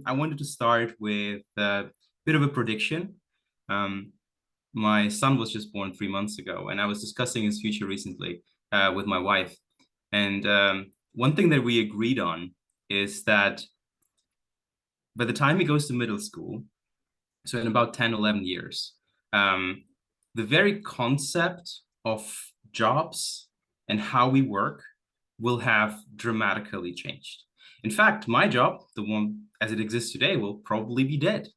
I wanted to start with a bit of a prediction. Um, my son was just born 3 months ago, and I was discussing his future recently with my wife. And one thing that we agreed on is that by the time he goes to middle school, so in about 10, 11 years, um, the very concept of jobs and how we work will have dramatically changed. In fact, my job, the one as it exists today, will probably be dead.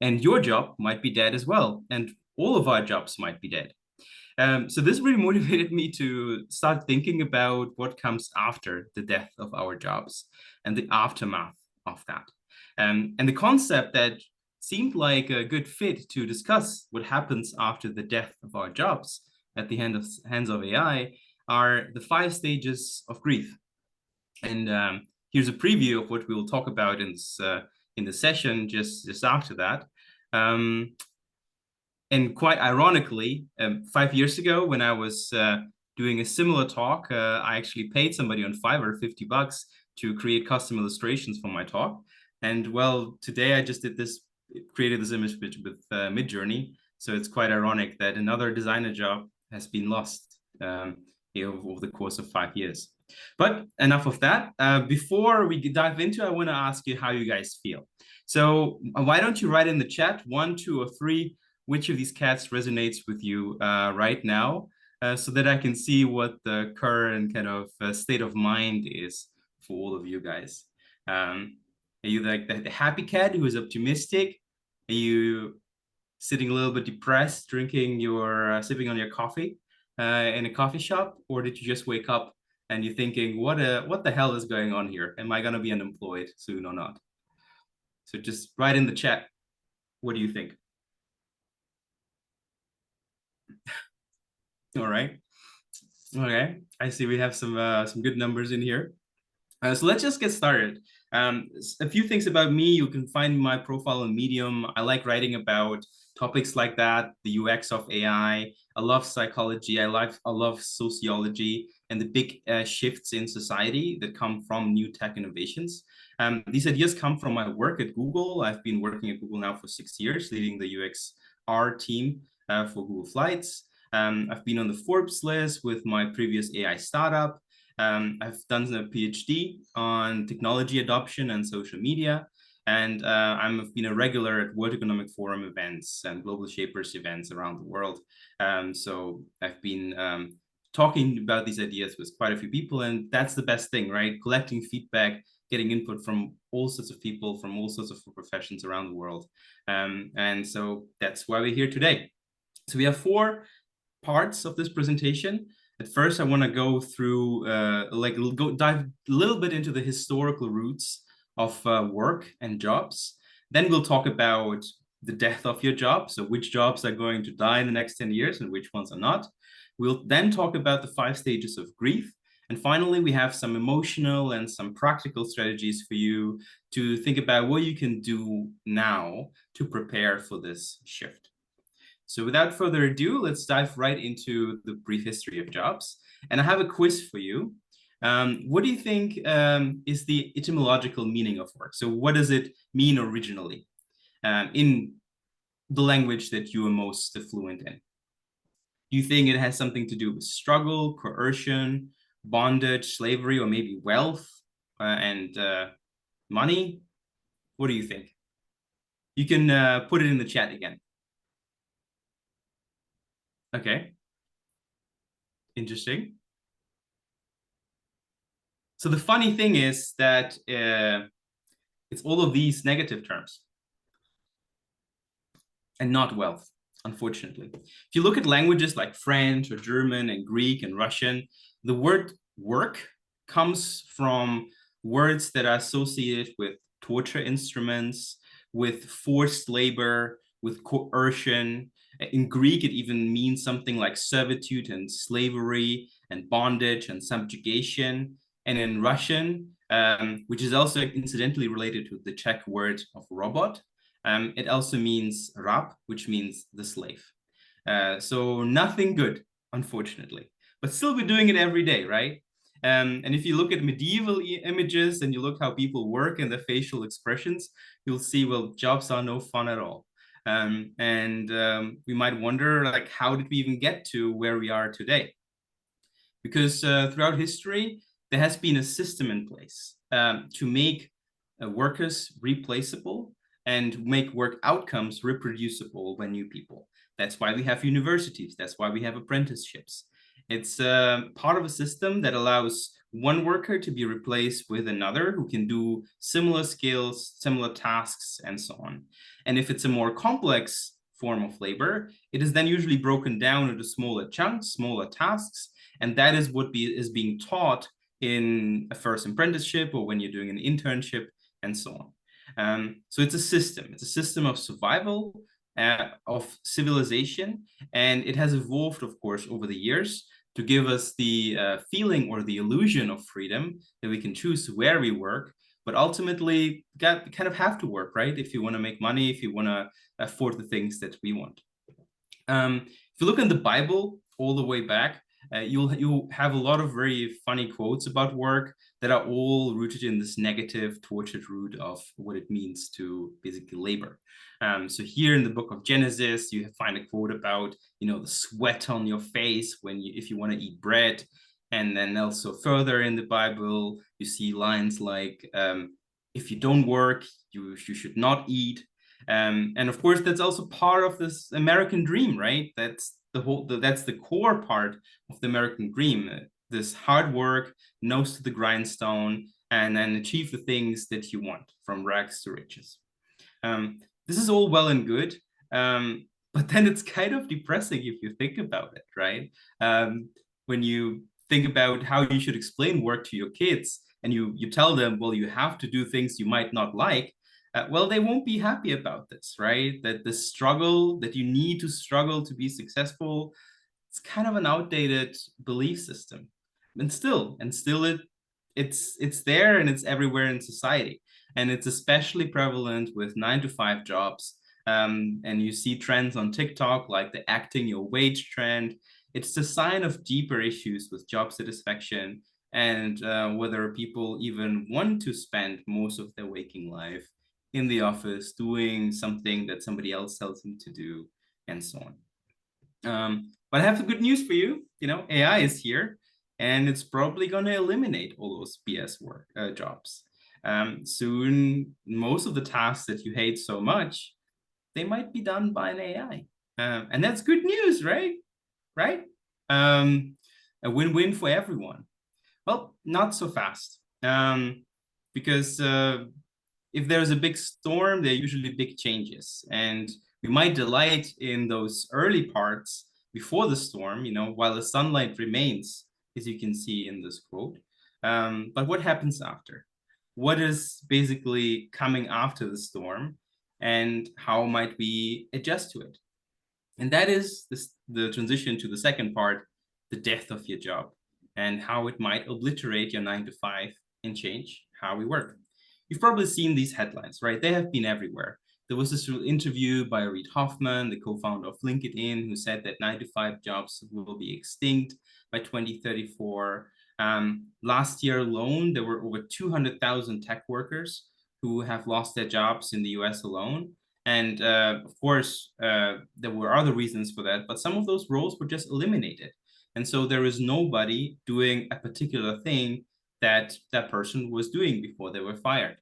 And your job might be dead as well. And all of our jobs might be dead. So this really motivated me to start thinking about what comes after the death of our jobs and the aftermath of that. And the concept that seemed like a good fit to discuss what happens after the death of our jobs at the hands of AI are the 5 stages of grief. And here's a preview of what we will talk about in the session just after that. And quite ironically, 5 years ago, when I was doing a similar talk, I actually paid somebody on Fiverr $50 to create custom illustrations for my talk. And well, today I just created this image with Midjourney. So it's quite ironic that another designer job has been lost over the course of 5 years. But enough of that. Before we dive into, I want to ask you how you guys feel. So why don't you write in the chat 1, 2, or 3 which of these cats resonates with you right now, so that I can see what the current kind of state of mind is for all of you guys. Are you like the happy cat who is optimistic? Are you sitting a little bit depressed, sipping on your coffee in a coffee shop? Or did you just wake up and you're thinking, what the hell is going on here? Am I going to be unemployed soon or not? So just write in the chat. What do you think? All right. Okay. I see we have some good numbers in here. So let's just get started. A few things about me. You can find my profile on Medium. I like writing about topics like that, the UX of AI. I love psychology. I love sociology and the big shifts in society that come from new tech innovations. These ideas come from my work at Google. I've been working at Google now for 6 years, leading the UXR team for Google Flights. I've been on the Forbes list with my previous AI startup. I've done a PhD on technology adoption and social media, and I've been a regular at World Economic Forum events and Global Shapers events around the world. So I've been talking about these ideas with quite a few people, and that's the best thing, right? Collecting feedback, getting input from all sorts of people from all sorts of professions around the world. And so that's why we're here today. So we have 4 parts of this presentation. At first, I want to go through, dive a little bit into the historical roots of work and jobs. Then we'll talk about the death of your job. So which jobs are going to die in the next 10 years and which ones are not. We'll then talk about the 5 stages of grief. And finally, we have some emotional and some practical strategies for you to think about what you can do now to prepare for this shift. So without further ado, let's dive right into the brief history of jobs. And I have a quiz for you. What do you think is the etymological meaning of work? So what does it mean originally in the language that you are most fluent in? Do you think it has something to do with struggle, coercion, bondage, slavery, or maybe wealth and money? What do you think? You can put it in the chat again. Okay. Interesting. So the funny thing is that it's all of these negative terms and not wealth, unfortunately. If you look at languages like French or German and Greek and Russian, the word work comes from words that are associated with torture instruments, with forced labor, with coercion. In Greek, it even means something like servitude and slavery and bondage and subjugation. And in Russian, which is also incidentally related to the Czech word of robot, it also means rab, which means the slave. So nothing good, unfortunately. But still, we're doing it every day, right? And if you look at medieval images and you look how people work and their facial expressions, you'll see, well, jobs are no fun at all. We might wonder, like, how did we even get to where we are today? Because throughout history, there has been a system in place to make workers replaceable and make work outcomes reproducible by new people. That's why we have universities. That's why we have apprenticeships. It's part of a system that allows one worker to be replaced with another who can do similar skills, similar tasks, and so on. And if it's a more complex form of labor, it is then usually broken down into smaller chunks, smaller tasks, and that is what is being taught in a first apprenticeship or when you're doing an internship and so on. So it's a system. It's a system of survival, of civilization, and it has evolved, of course, over the years to give us the feeling or the illusion of freedom that we can choose where we work. But ultimately, we kind of have to work, right? If you want to make money, if you want to afford the things that we want. If you look in the Bible all the way back, you'll have a lot of very funny quotes about work that are all rooted in this negative, tortured root of what it means to basically labor. So here in the book of Genesis, you find a quote about, the sweat on your face if you want to eat bread. And then also further in the Bible, you see lines like, if you don't work, you should not eat. And of course, that's also part of this American dream, right? That's the core part of the American dream. This hard work, nose to the grindstone, and then achieve the things that you want from rags to riches. This is all well and good, but then it's kind of depressing if you think about it, right? When you think about how you should explain work to your kids, and you tell them, well, you have to do things you might not like, well, they won't be happy about this, right? That the struggle, that you need to struggle to be successful, it's kind of an outdated belief system. And still it's there, and it's everywhere in society. And it's especially prevalent with 9-to-5 jobs. And you see trends on TikTok, like the acting your wage trend. It's a sign of deeper issues with job satisfaction and whether people even want to spend most of their waking life in the office doing something that somebody else tells them to do, and so on. But I have the good news for you. AI is here, and it's probably going to eliminate all those BS work jobs. Soon, most of the tasks that you hate so much, they might be done by an AI. And that's good news, right? Right? A win-win for everyone. Well, not so fast. Because if there's a big storm, there are usually big changes. And we might delight in those early parts before the storm, while the sunlight remains, as you can see in this quote. But what happens after? What is basically coming after the storm, and how might we adjust to it? And that is the transition to the second part, the death of your job, and how it might obliterate your 9-to-5 and change how we work. You've probably seen these headlines, right? They have been everywhere. There was this interview by Reid Hoffman, the co-founder of LinkedIn, who said that 9-to-5 jobs will be extinct by 2034. Last year alone, there were over 200,000 tech workers who have lost their jobs in the US alone. And of course, there were other reasons for that, but some of those roles were just eliminated. And so there is nobody doing a particular thing that person was doing before they were fired.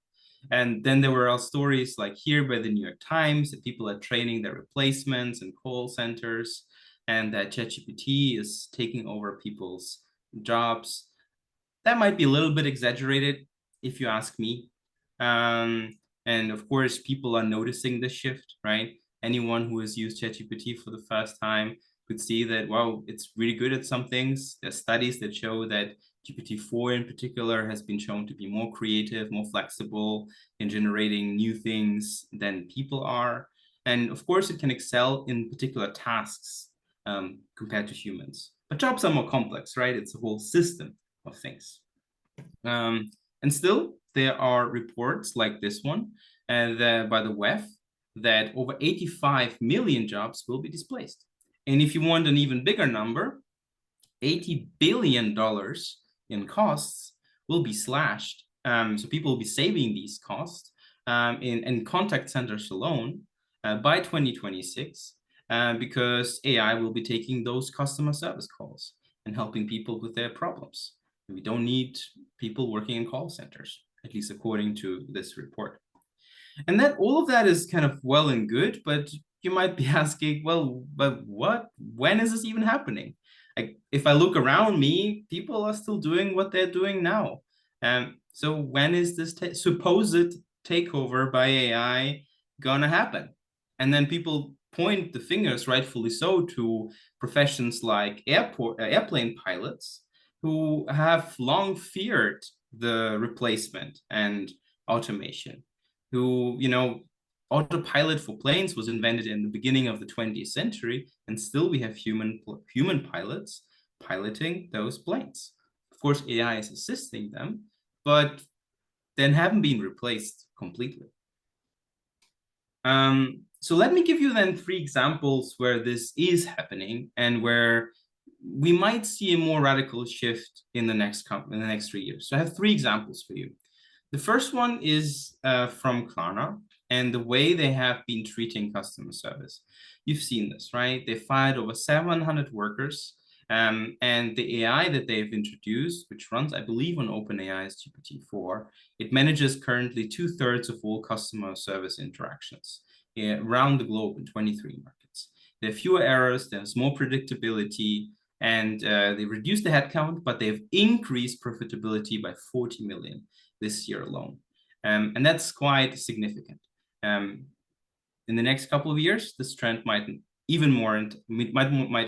And then there were all stories like here by the New York Times that people are training their replacements in call centers, and that ChatGPT is taking over people's jobs. That might be a little bit exaggerated, if you ask me. And of course, people are noticing this shift, right? Anyone who has used ChatGPT for the first time could see that, wow, it's really good at some things. There's studies that show that GPT-4 in particular has been shown to be more creative, more flexible in generating new things than people are. And of course, it can excel in particular tasks compared to humans. But jobs are more complex, right? It's a whole system of things. And still, there are reports like this one by the WEF that over 85 million jobs will be displaced. And if you want an even bigger number, $80 billion in costs will be slashed. So people will be saving these costs in contact centers alone by 2026 because AI will be taking those customer service calls and helping people with their problems. We don't need people working in call centers, at least according to this report. And that all of that is kind of well and good, but you might be asking, well, but what? When is this even happening? Like, if I look around me, people are still doing what they're doing now. So when is this supposed takeover by AI gonna happen? And then people point the fingers, rightfully so, to professions like airplane pilots who have long feared the replacement and automation, who, autopilot for planes was invented in the beginning of the 20th century, and still we have human pilots piloting those planes. Of course, AI is assisting them, but then haven't been replaced completely. So let me give you then 3 examples where this is happening and where we might see a more radical shift in the next 3 years. So I have 3 examples for you. The first one is from Klarna and the way they have been treating customer service. You've seen this, right? They fired over 700 workers, and the AI that they've introduced, which runs, I believe, on OpenAI's GPT-4, it manages currently 2/3 of all customer service interactions around the globe in 23 markets. There are fewer errors, there's more predictability, and they reduced the headcount, but they've increased profitability by 40 million this year alone. And that's quite significant. In the next couple of years, this trend might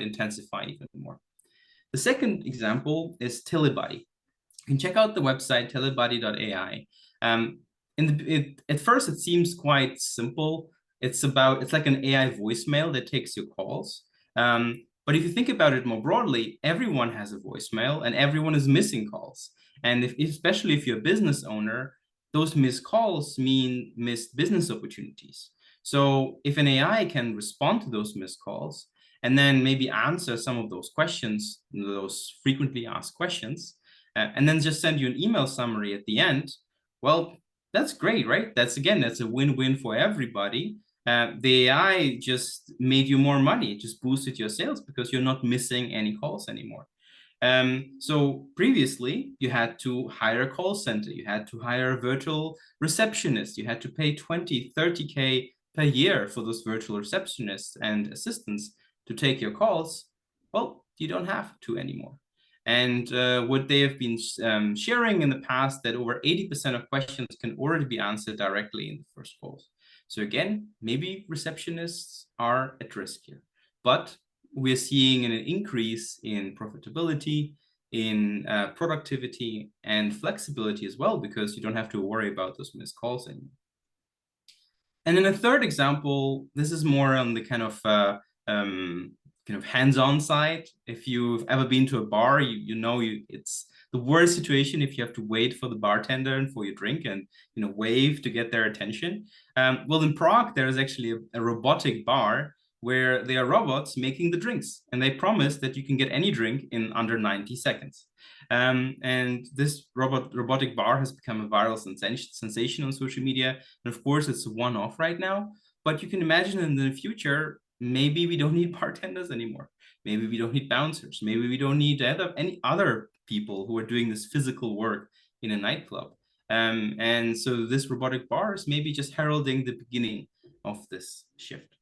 intensify even more. The second example is Telebuddy. You can check out the website telebuddy.ai. At first, it seems quite simple. It's like an AI voicemail that takes your calls. But if you think about it more broadly, everyone has a voicemail and everyone is missing calls. And especially if you're a business owner, those missed calls mean missed business opportunities. So if an AI can respond to those missed calls and then maybe answer some of those questions, those frequently asked questions, and then just send you an email summary at the end, well, that's great, right? That's a win-win for everybody. The AI just made you more money. It just boosted your sales because you're not missing any calls anymore. So previously, you had to hire a call center. You had to hire a virtual receptionist. You had to pay 20, 30K per year for those virtual receptionists and assistants to take your calls. Well, you don't have to anymore. And what they have been sharing in the past, that over 80% of questions can already be answered directly in the first calls. So again, maybe receptionists are at risk here, but we're seeing an increase in profitability, in productivity, and flexibility as well, because you don't have to worry about those missed calls anymore. And then a third example, this is more on the kind of hands-on side. If you've ever been to a bar, you know it's the worst situation if you have to wait for the bartender and for your drink and wave to get their attention. Well, in Prague, there is actually a robotic bar where they are robots making the drinks, and they promise that you can get any drink in under 90 seconds. And this robotic bar has become a viral sensation on social media. And of course, it's a one-off right now, but you can imagine in the future, maybe we don't need bartenders anymore. Maybe we don't need bouncers. Maybe we don't need any other people who are doing this physical work in a nightclub. And so this robotic bar is maybe just heralding the beginning of this shift.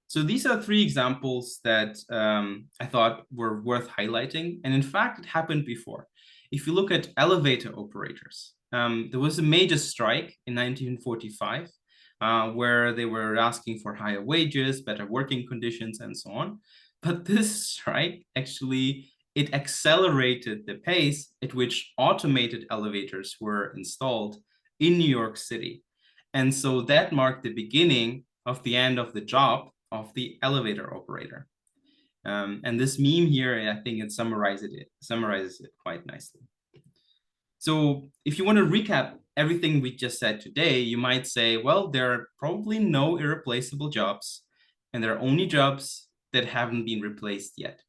So these are 3 examples that I thought were worth highlighting. And in fact, it happened before. If you look at elevator operators, there was a major strike in 1945 where they were asking for higher wages, better working conditions, and so on. But this strike actually, it accelerated the pace at which automated elevators were installed in New York City. And so that marked the beginning of the end of the job of the elevator operator. And this meme here, I think it summarizes it quite nicely. So if you want to recap everything we just said today, you might say, well, there are probably no irreplaceable jobs, and there are only jobs that haven't been replaced yet.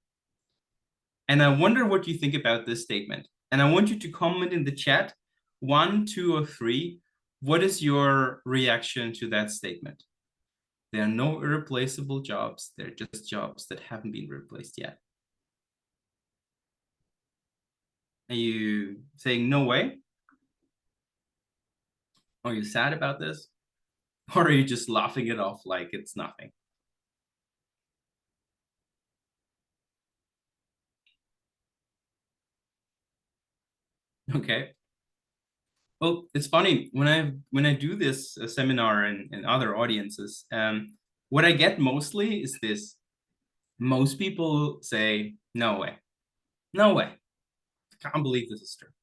And I wonder what you think about this statement. And I want you to comment in the chat, 1, 2, or 3. What is your reaction to that statement? There are no irreplaceable jobs. They're just jobs that haven't been replaced yet. Are you saying no way? Are you sad about this? Or are you just laughing it off like it's nothing? Okay. Well, it's funny when I do this seminar and other audiences, what I get mostly is this. Most people say, no way, no way. I can't believe this is true.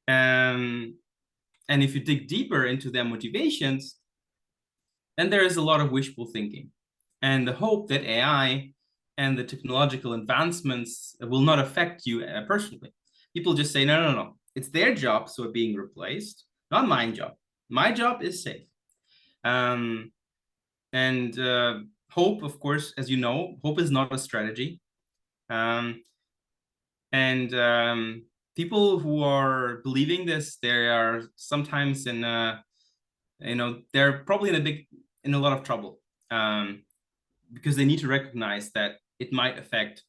And if you dig deeper into their motivations, then there is a lot of wishful thinking and the hope that AI and the technological advancements will not affect you personally. People just say, no, no, no, it's their jobs who are being replaced, not my job. My job is safe. Um, and hope, of course, as you know, hope is not a strategy. Um, and people who are believing this, they are sometimes in they're probably in a lot of trouble, because they need to recognize that it might affect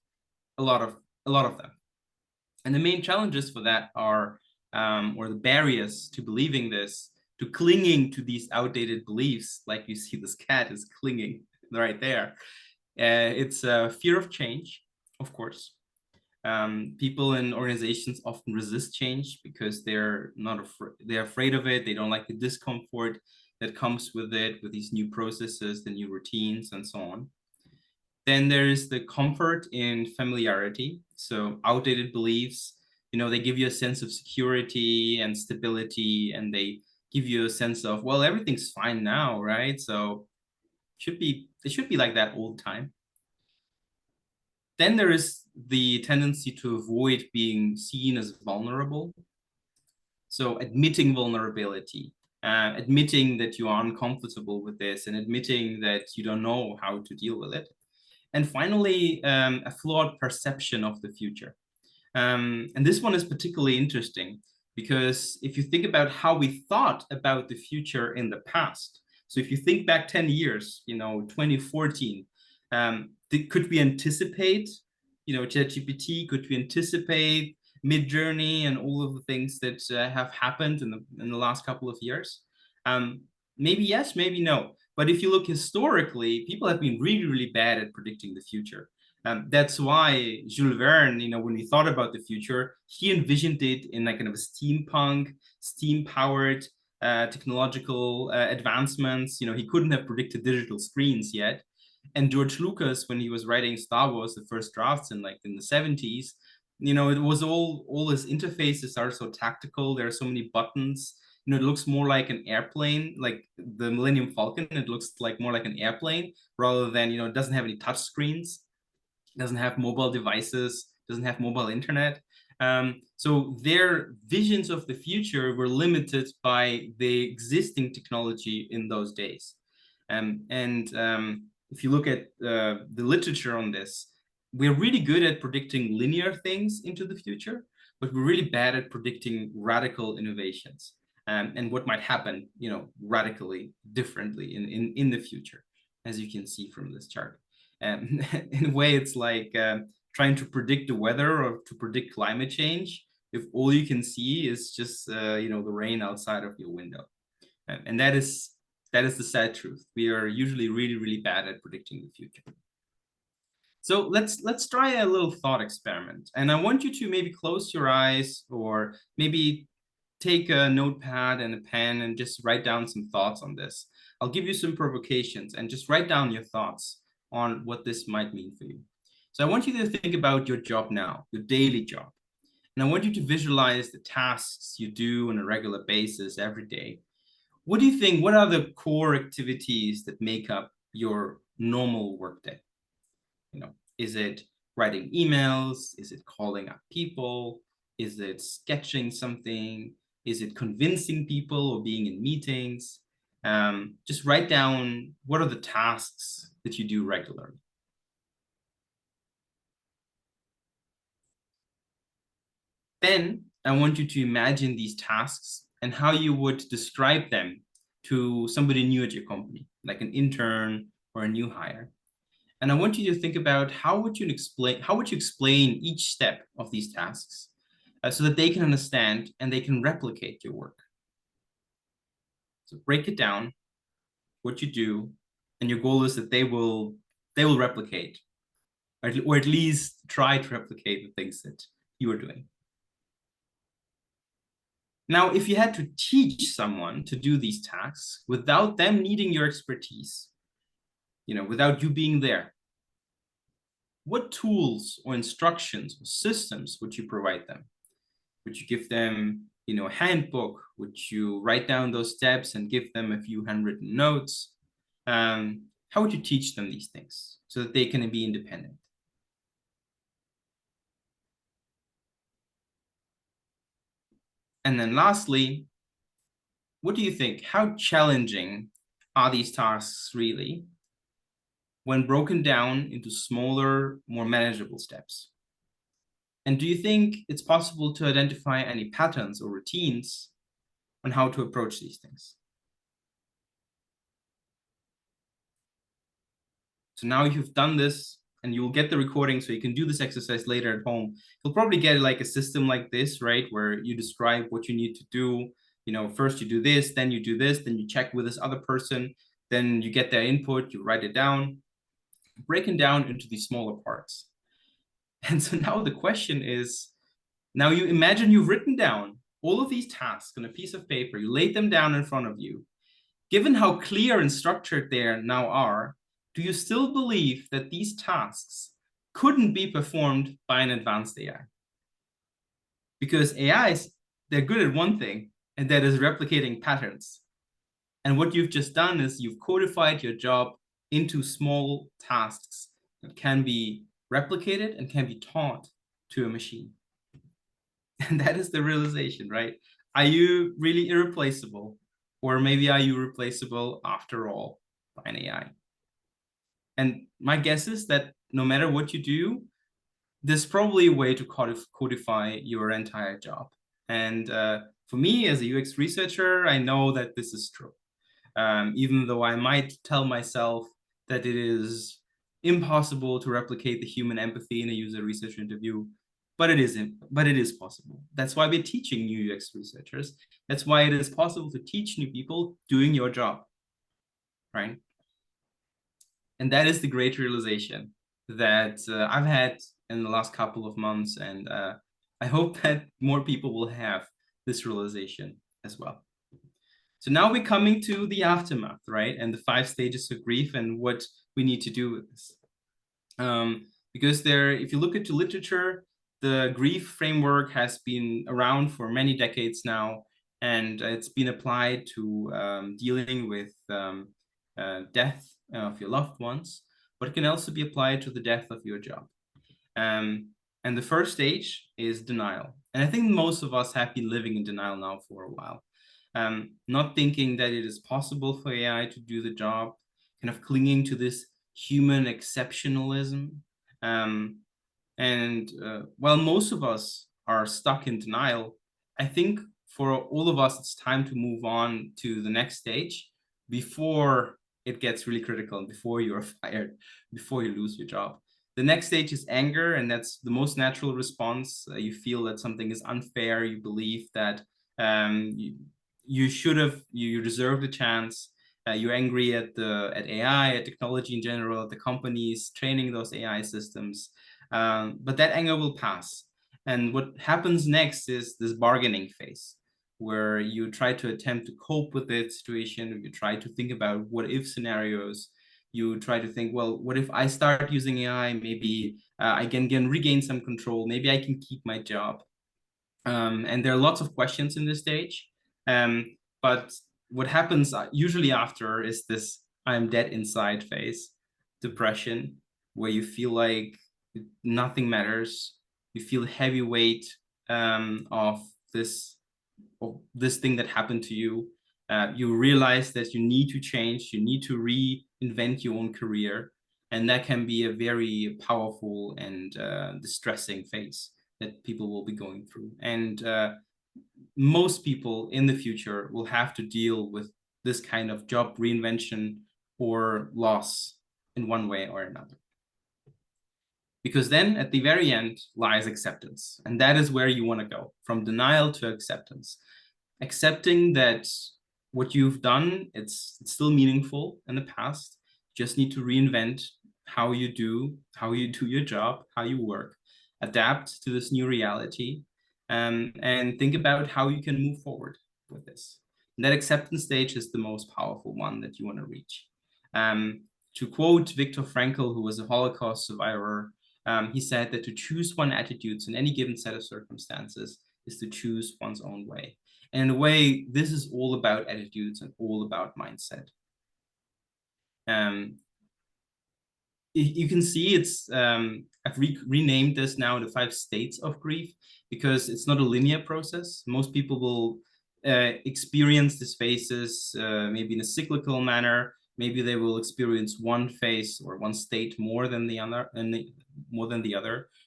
a lot of them. And the main challenges for that are, or the barriers to believing this, to clinging to these outdated beliefs, like you see this cat is clinging right there. It's fear of change, of course. People in organizations often resist change because they're not they're afraid of it. They don't like the discomfort that comes with it, with these new processes, the new routines, and so on. Then there's the comfort in familiarity. So outdated beliefs, they give you a sense of security and stability, and they give you a sense of, well, everything's fine now, right? So it should be like that all the time. Then there is the tendency to avoid being seen as vulnerable. So admitting vulnerability, admitting that you are uncomfortable with this, and admitting that you don't know how to deal with it. And finally, a flawed perception of the future. And this one is particularly interesting because if you think about how we thought about the future in the past, so if you think back 10 years, 2014, could we anticipate, ChatGPT? Could we anticipate Midjourney and all of the things that have happened in the last couple of years? Maybe yes, maybe no. But if you look historically, people have been really, really bad at predicting the future. That's why Jules Verne, when he thought about the future, he envisioned it in like kind of a steampunk, steam-powered technological advancements. He couldn't have predicted digital screens yet. And George Lucas, when he was writing Star Wars, the first drafts in the 70s, it was all his interfaces are so tactical. There are so many buttons. It looks more like an airplane, like the Millennium Falcon. It looks like more like an airplane rather than, it doesn't have any touch screens, doesn't have mobile devices, doesn't have mobile internet. So their visions of the future were limited by the existing technology in those days. If you look at the literature on this, we're really good at predicting linear things into the future, but we're really bad at predicting radical innovations and what might happen, radically differently in the future, as you can see from this chart. In a way, it's like trying to predict the weather or to predict climate change if all you can see is just the rain outside of your window. And that is the sad truth. We are usually really, really bad at predicting the future. So let's try a little thought experiment. And I want you to maybe close your eyes or maybe take a notepad and a pen and just write down some thoughts on this. I'll give you some provocations and just write down your thoughts on what this might mean for you. So I want you to think about your job now, your daily job. And I want you to visualize the tasks you do on a regular basis every day. What do you think? What are the core activities that make up your normal workday? Is it writing emails? Is it calling up people? Is it sketching something? Is it convincing people or being in meetings? Just write down what are the tasks that you do regularly. Then I want you to imagine these tasks and how you would describe them to somebody new at your company, like an intern or a new hire. And I want you to think about how would you explain each step of these tasks so that they can understand and they can replicate your work. So break it down, what you do, and your goal is that they will replicate, or at least try to replicate the things that you are doing. Now, if you had to teach someone to do these tasks without them needing your expertise, without you being there, what tools or instructions or systems would you provide them? Would you give them, a handbook? Would you write down those steps and give them a few handwritten notes? How would you teach them these things so that they can be independent? And then lastly, what do you think? How challenging are these tasks really when broken down into smaller, more manageable steps? And do you think it's possible to identify any patterns or routines on how to approach these things? So now you've done this and you'll get the recording so you can do this exercise later at home. You'll probably get like a system like this, right? Where you describe what you need to do. First you do this, then you do this, then you check with this other person, then you get their input, you write it down, breaking down into these smaller parts. And so now the question is, now you imagine you've written down all of these tasks on a piece of paper, you laid them down in front of you. Given how clear and structured they now are, do you still believe that these tasks couldn't be performed by an advanced AI? Because AIs, they're good at one thing, and that is replicating patterns. And what you've just done is you've codified your job into small tasks that can be replicated and can be taught to a machine. And that is the realization, right? Are you really irreplaceable? Or maybe are you replaceable after all by an AI? And my guess is that no matter what you do, there's probably a way to codify your entire job. And for me, as a UX researcher, I know that this is true. Even though I might tell myself that it is impossible to replicate the human empathy in a user research interview, but it isn't. But it is possible. That's why we're teaching new UX researchers. That's why it is possible to teach new people doing your job, right? And that is the great realization that I've had in the last couple of months, and I hope that more people will have this realization as well. So now we're coming to the aftermath, right? And the 5 stages of grief and what we need to do with this. Because if you look into literature, the grief framework has been around for many decades now, and it's been applied to dealing with death of your loved ones, but it can also be applied to the death of your job. And the first stage is denial. And I think most of us have been living in denial now for a while. Not thinking that it is possible for AI to do the job, kind of clinging to this human exceptionalism. And while most of us are stuck in denial, I think for all of us, it's time to move on to the next stage before it gets really critical and before you're fired, before you lose your job. The next stage is anger, and that's the most natural response. You feel that something is unfair. You believe that you deserve the chance. You're angry at AI, at technology in general, at the companies training those AI systems. But that anger will pass. And what happens next is this bargaining phase, where you try to attempt to cope with the situation. You try to think about what if scenarios. You try to think, well, what if I start using AI? Maybe I can regain some control. Maybe I can keep my job. And there are lots of questions in this stage. But what happens usually after is this I'm dead inside phase, depression, where you feel like nothing matters. You feel heavy weight of this thing that happened to you. You realize that you need to change, you need to reinvent your own career. And that can be a very powerful and distressing phase that people will be going through. And most people in the future will have to deal with this kind of job reinvention or loss in one way or another. Because then at the very end lies acceptance. And that is where you want to go, from denial to acceptance. Accepting that what you've done, it's still meaningful in the past. You just need to reinvent how you do your job, how you work, adapt to this new reality, and think about how you can move forward with this. And that acceptance stage is the most powerful one that you want to reach. To quote Viktor Frankl, who was a Holocaust survivor, he said that to choose one attitude in any given set of circumstances is to choose one's own way. And in a way, this is all about attitudes and all about mindset. You can see it's, I've renamed this now the 5 states of grief, because it's not a linear process. Most people will experience these phases maybe in a cyclical manner. Maybe they will experience one phase or one state more than the other.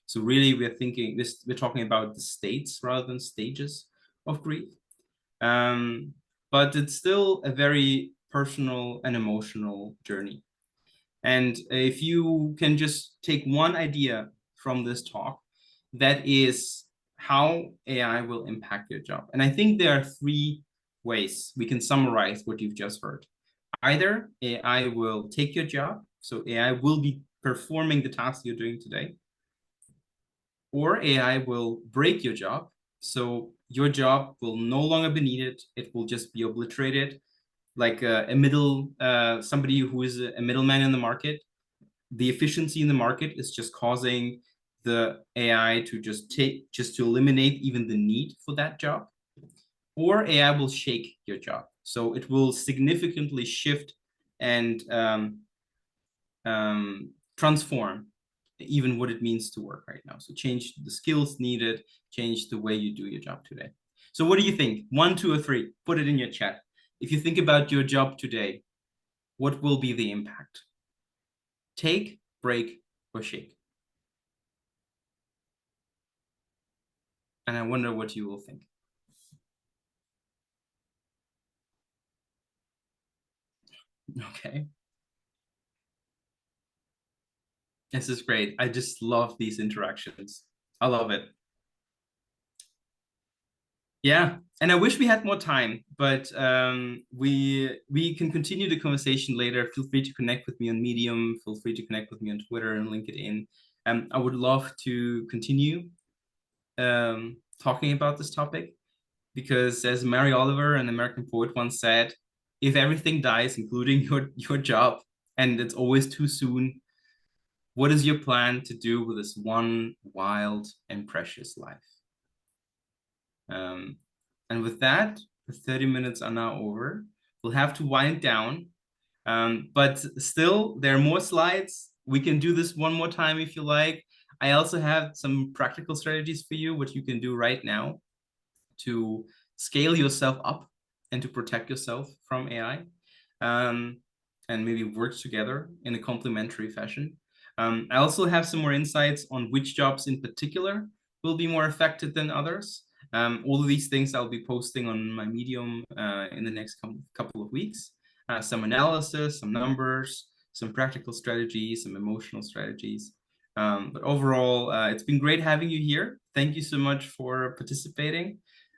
So really, we're talking about the states rather than stages of grief. But it's still a very personal and emotional journey. And if you can just take one idea from this talk, that is how AI will impact your job. And I think there are 3 ways we can summarize what you've just heard. Either AI will take your job, so AI will be performing the tasks you're doing today, or AI will break your job, so your job will no longer be needed. It will just be obliterated, like somebody who is a middleman in the market. The efficiency in the market is just causing the AI to just to eliminate even the need for that job. Or AI will shake your job, so it will significantly shift and transform even what it means to work right now. So change the skills needed, change the way you do your job today. So what do you think? 1, 2, or 3? Put it in your chat. If you think about your job today, what will be the impact? Take, break, or shake? And I wonder what you will think. Okay. This is great. I just love these interactions. I love it. Yeah, and I wish we had more time, but we can continue the conversation later. Feel free to connect with me on Medium. Feel free to connect with me on Twitter and LinkedIn. I would love to continue talking about this topic, because as Mary Oliver, an American poet, once said, if everything dies, including your job, and it's always too soon, what is your plan to do with this one wild and precious life? And with that, the 30 minutes are now over. We'll have to wind down, but still, there are more slides. We can do this one more time if you like. I also have some practical strategies for you, what you can do right now to scale yourself up and to protect yourself from AI, and maybe work together in a complementary fashion. I also have some more insights on which jobs in particular will be more affected than others. All of these things I'll be posting on my Medium in the next couple of weeks. Some analysis, some numbers, some practical strategies, some emotional strategies. But overall, it's been great having you here. Thank you so much for participating.